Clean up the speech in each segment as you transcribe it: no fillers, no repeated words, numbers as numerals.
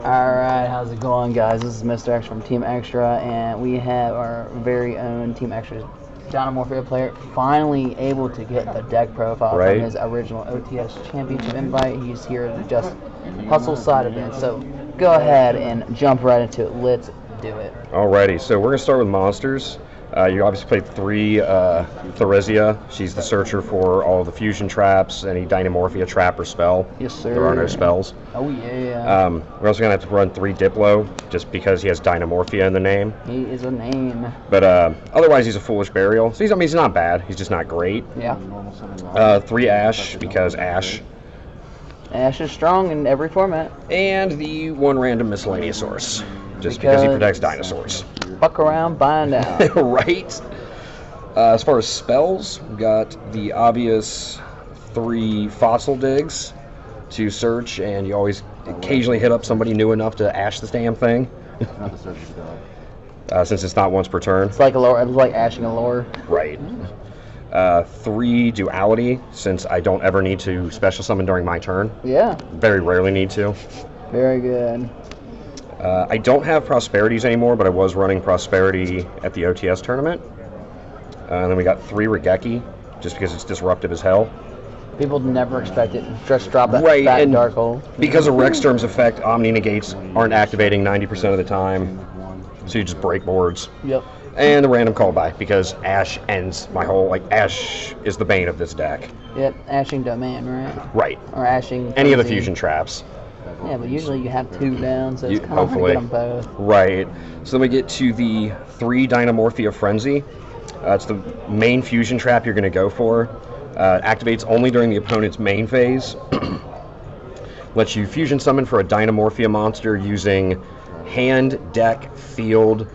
Alright, how's it going, guys? This is Mr. X from Team Extra, and we have our very own Team Extra Dinomorphia player finally able to get the deck profile from his original OTS Championship invite. He's here to just hustle side of it. So go ahead and jump right into it. Let's do it. Alrighty, so we're going to start with monsters. You obviously played 3 Theresia. She's the searcher for all the fusion traps, any Dinomorphia trap or spell. Yes, sir. There are no spells. Oh, yeah. We're also going to have to run 3 Diplo, just because he has Dinomorphia in the name. He is a name. But otherwise, he's a Foolish Burial. So he's not bad. He's just not great. Yeah. 3 Ash, because Ash. Ash is strong in every format. And the 1 random Miscellaneous Source, just because he protects dinosaurs. Fuck around, find out. Right. As far as spells, we've got the obvious 3 Fossil Digs to search, and you always occasionally hit up somebody new enough to ash this damn thing. Since it's not once per turn. It's like a lore. It's like ashing a lore. Right. 3 Duality, since I don't ever need to special summon during my turn. Yeah. Very rarely need to. Very good. I don't have Prosperities anymore, but I was running Prosperity at the OTS tournament. And then we got 3 Regeki, just because it's disruptive as hell. People never expect it. Just drop that right, fat and dark hole. Because of Rexstorm's effect, Omni Negates aren't activating 90% of the time, so you just break boards. Yep. And the random callback, because Ash ends my whole, Ash is the bane of this deck. Yep, ashing domain, right? Right. Or ashing... Any of the fusion traps. Yeah, but usually you have 2 down, so it's kind of hard to get them both. Right. So then we get to the 3 Dinomorphia Frenzy. It's the main fusion trap you're going to go for. Activates only during the opponent's main phase. Lets you fusion summon for a Dinomorphia monster using hand, deck, field,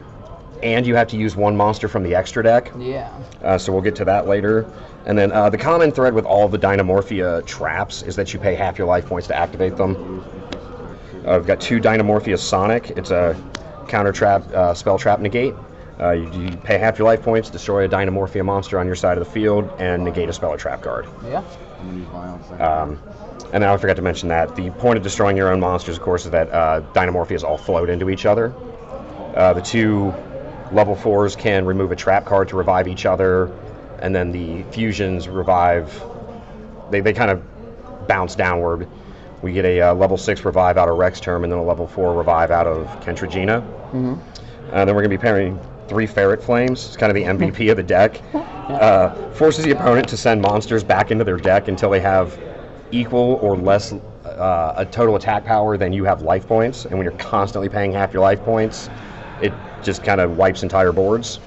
and you have to use 1 monster from the extra deck. Yeah. So we'll get to that later. And then the common thread with all the Dinomorphia traps is that you pay half your life points to activate them. We've got 2 Dinomorphia Sonic. It's a counter trap, spell trap negate. You pay half your life points, destroy a Dinomorphia monster on your side of the field, and negate a spell or trap card. Yeah. And now I forgot to mention that the point of destroying your own monsters, of course, is that Dinomorphias all float into each other. The 2 level 4s can remove a trap card to revive each other, and then the fusions revive. They kind of bounce downward. We get a level 6 revive out of Rex Term, and then a level 4 revive out of Kentragina. Mm-hmm. Then we're going to be pairing 3 Ferret Flames. It's kind of the MVP of the deck. Forces the opponent to send monsters back into their deck until they have equal or less a total attack power than you have life points. And when you're constantly paying half your life points, it just kind of wipes entire boards.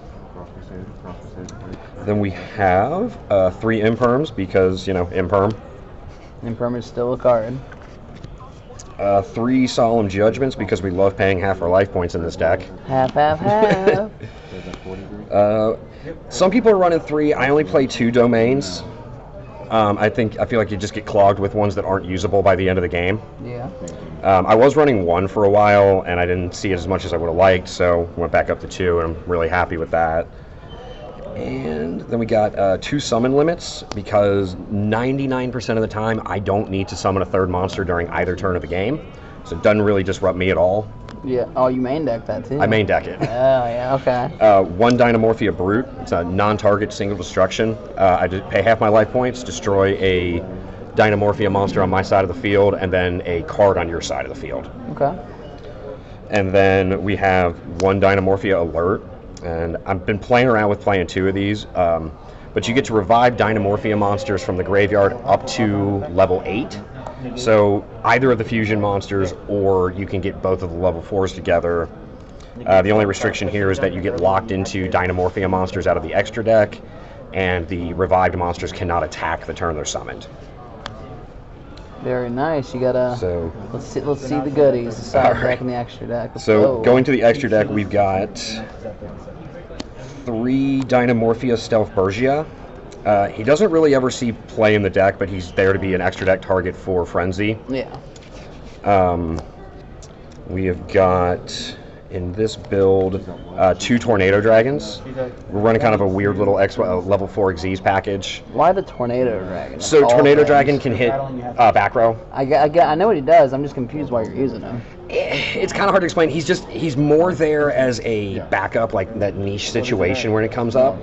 Then we have 3 Imperms, because, Imperm. Imperm is still a card. 3 Solemn Judgments, because we love paying half our life points in this deck. Half. Some people are running 3. I only play 2 domains. I feel like you just get clogged with ones that aren't usable by the end of the game. Yeah. I was running 1 for a while, and I didn't see it as much as I would have liked, so went back up to 2, and I'm really happy with that. And then we got 2 summon limits, because 99% of the time I don't need to summon a 3rd monster during either turn of the game, so it doesn't really disrupt me at all. Yeah. Oh, you main deck that too. I main deck it. Oh, yeah, okay. 1 Dinomorphia Brute. It's a non-target single destruction. I pay half my life points, destroy a Dinomorphia monster on my side of the field, and then a card on your side of the field. Okay. And then we have 1 Dinomorphia Alert. And I've been playing around with playing 2 of these, but you get to revive Dinomorphia monsters from the graveyard up to level 8. So either of the fusion monsters, or you can get both of the level 4s together. The only restriction here is that you get locked into Dinomorphia monsters out of the extra deck, and the revived monsters cannot attack the turn they're summoned. Very nice. You gotta. So let's see the goodies. The side deck and the extra deck. Going to the extra deck, we've got 3 Dinomorphia Stealth Bergia. He doesn't really ever see play in the deck, but he's there to be an extra deck target for Frenzy. Yeah. We have got in this build 2 Tornado Dragons. We're running kind of a weird little level 4 Xyz package. Why the Tornado Dragon? So Tornado Dragon can hit back row. I know what he does. I'm just confused why you're using him. It's kind of hard to explain. He's more there as a backup, like that niche situation when it comes up.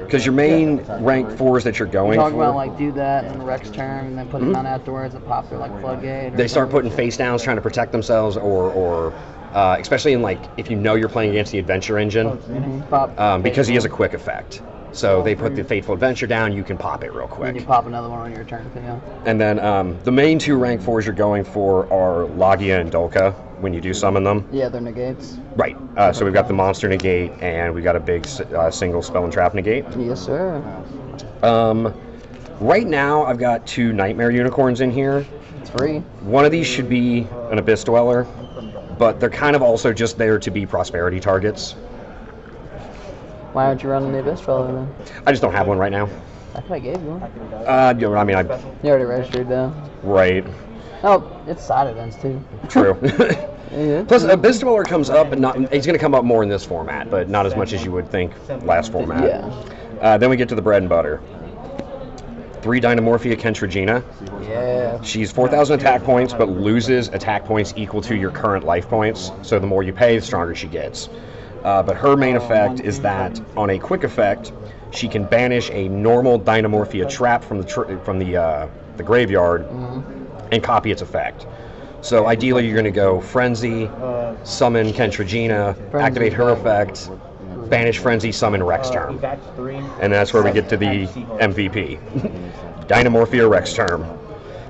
Because your main rank 4s that you're going talking for, about like do that in the Rex turn and then put them on afterwards and pop their like floodgate. They start putting face downs trying to protect themselves, or especially in like if you know you're playing against the Adventure Engine, because he has a quick effect. So they put the Fateful Adventure down, you can pop it real quick. And you pop another one on your turn, yeah. And then the main 2 rank 4s you're going for are Lagia and Dolka when you do summon them. Yeah, they're negates. Right. So we've got the Monster Negate, and we've got a big single Spell and Trap Negate. Yes, sir. Right now, I've got 2 Nightmare Unicorns in here. 3. One of these should be an Abyss Dweller, but they're kind of also just there to be prosperity targets. Why aren't you running the Abyss Dweller then? I just don't have one right now. I thought I gave you one. You already registered though. Right. Oh, it's side events too. True. Yeah. Plus, Abyss Dweller comes up, and he's going to come up more in this format, but not as much as you would think last format. Yeah. Then we get to the bread and butter. 3 Dinomorphia Kentragina. Yeah. She's 4,000 attack points, but loses attack points equal to your current life points. So the more you pay, the stronger she gets. But her main effect is that on a quick effect, she can banish a normal Dinomorphia trap from the graveyard and copy its effect. So ideally, you're going to go Frenzy, summon Kentragina, activate her effect, banish Frenzy, summon Rex Term. And that's where we get to the MVP. Dinomorphia Rex Term.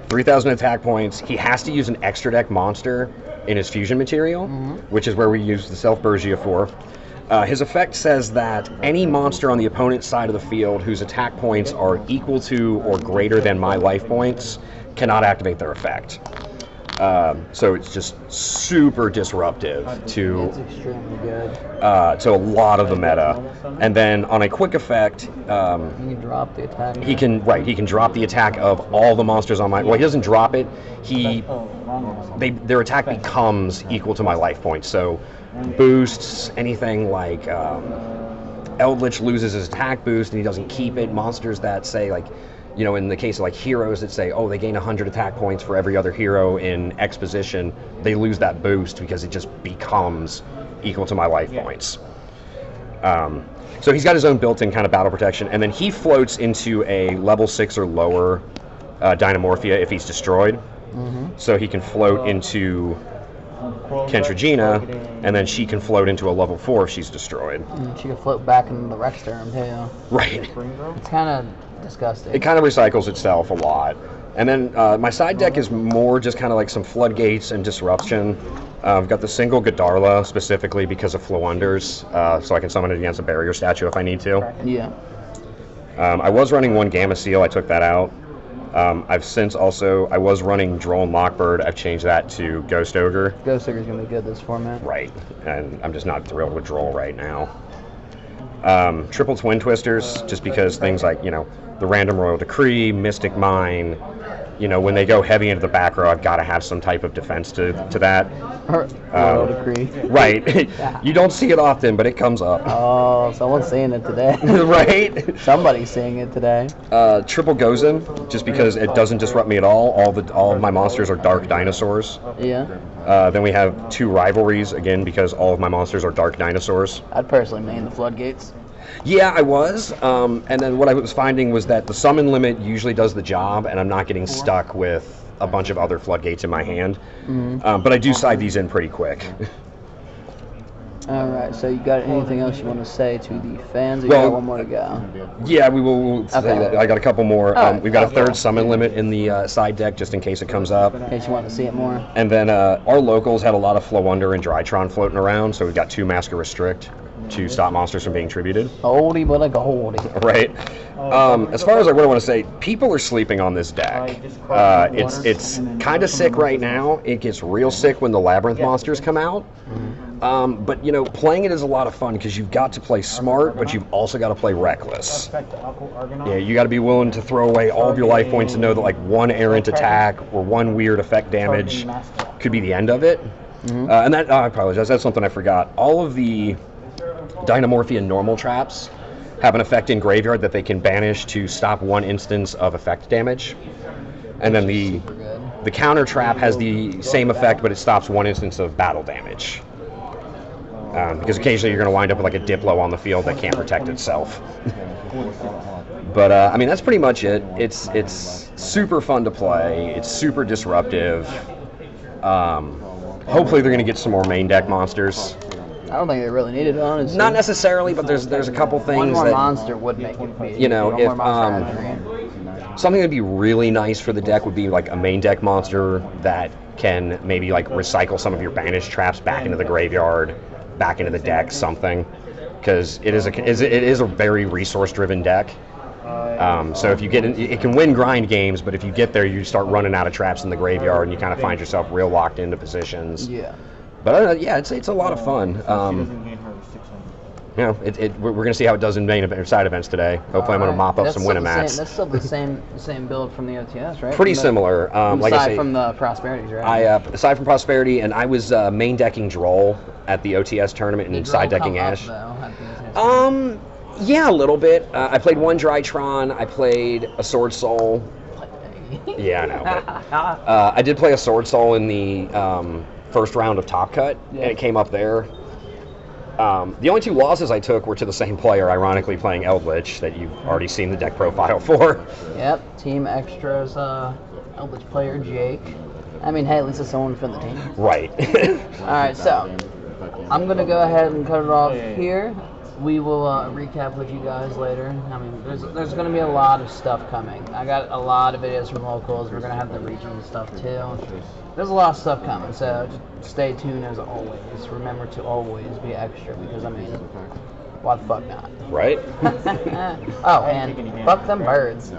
3,000 attack points. He has to use an extra deck monster in his fusion material, which is where we use the Self Bergia for. His effect says that any monster on the opponent's side of the field whose attack points are equal to or greater than my life points cannot activate their effect. So it's just super disruptive to It's extremely good. to a lot of the meta. And then on a quick effect, You can drop the attack. he can drop the attack of all the monsters on my. Well, he doesn't drop it. Their attack becomes equal to my life points. So boosts, anything like Eldritch loses his attack boost and he doesn't keep it. Monsters that say like, in the case of like heroes that say, oh, they gain 100 attack points for every other hero in X position, they lose that boost because it just becomes equal to my life points. So he's got his own built-in kind of battle protection, and then he floats into a level 6 or lower Dinomorphia if he's destroyed. So he can float into Kentragina, and then she can float into a level 4 if she's destroyed. And she can float back into the Rex term too. Right. It's kind of disgusting. It kind of recycles itself a lot. And then my side deck is more just kind of like some floodgates and disruption. I've got the single Godarla specifically because of flow unders, so I can summon it against a barrier statue if I need to. Yeah. I was running 1 Gamma Seal, I took that out. I was running Droll and Lockbird, I've changed that to Ghost Ogre. Ghost Ogre's going to be good this format. Right, and I'm just not thrilled with Droll right now. Triple Twin Twisters, just because things like, the Random Royal Decree, Mystic Mine, when they go heavy into the back row, I've got to have some type of defense to that. Royal Decree. Right. You don't see it often, but it comes up. Oh, someone's seeing it today. Right. Somebody's seeing it today. Triple Gozen, just because it doesn't disrupt me at all. All of my monsters are dark dinosaurs. Yeah. Then we have 2 Rivalries, again, because all of my monsters are dark dinosaurs. I'd personally main the floodgates. Yeah, I was. And then what I was finding was that the summon limit usually does the job, and I'm not getting stuck with a bunch of other floodgates in my hand. But I do side these in pretty quick. All right, so you got anything else you want to say to the fans? Or you got one more to go? Yeah, we'll say that. I got a couple more. Right. We've got a 3rd summon limit in the side deck, just in case it comes up. In case you want to see it more. And then our locals had a lot of Flow Under and Drytron floating around, so we've got 2 Masker Restrict to stop monsters from being tributed. Oldie but a goldie. Right. As far as what I want to say, people are sleeping on this deck. It's kind of sick right now. It gets real sick when the Labyrinth monsters come out. But playing it is a lot of fun because you've got to play smart, but you've also got to play reckless. Yeah, you got to be willing to throw away all of your life points and know that like 1 errant attack or 1 weird effect damage could be the end of it. And that, I apologize, that's something I forgot. All of the Dinomorphia normal traps have an effect in graveyard that they can banish to stop one instance of effect damage. And then the counter trap has the same effect, but it stops one instance of battle damage. Because occasionally you're going to wind up with like a Diplo on the field that can't protect itself. But I mean, that's pretty much it. It's super fun to play. It's super disruptive. Hopefully they're going to get some more main deck monsters. I don't think they really need it, honestly. Not necessarily, but there's a couple things one more that monster would make it be. You know, if something that'd be really nice for the deck would be like a main deck monster that can maybe like recycle some of your banished traps back into the graveyard, back into the deck, something. Because it is a very resource-driven deck. So if you get in, it can win grind games, but if you get there, you start running out of traps in the graveyard, and you kind of find yourself real locked into positions. Yeah. But yeah, it's a lot of fun. You know, we're going to see how it does in main event, side events today. Hopefully, I'm going to mop up some Winamats. That's still the same build from the OTS, right? Pretty similar. Like I say, from the Prosperities, right? Aside from Prosperity, and I was main decking Droll at the OTS tournament and side decking Ash. Yeah, a little bit. I played one Drytron. I played a Sword Soul. Yeah, I know. But, I did play a Sword Soul in the first round of Top Cut, and it came up there. The only two losses I took were to the same player, ironically playing Eldritch, that you've already seen the deck profile for. Yep, Team Extra's Eldritch player, Jake. I mean, hey, at least it's someone from the team. Right. Alright, so I'm going to go ahead and cut it off here. We will recap with you guys later. I mean, there's going to be a lot of stuff coming. I got a lot of videos from locals. We're going to have the regional stuff too. There's a lot of stuff coming, so just stay tuned as always. Remember to always be extra, because I mean, why the fuck not? Right? Oh, and fuck them birds.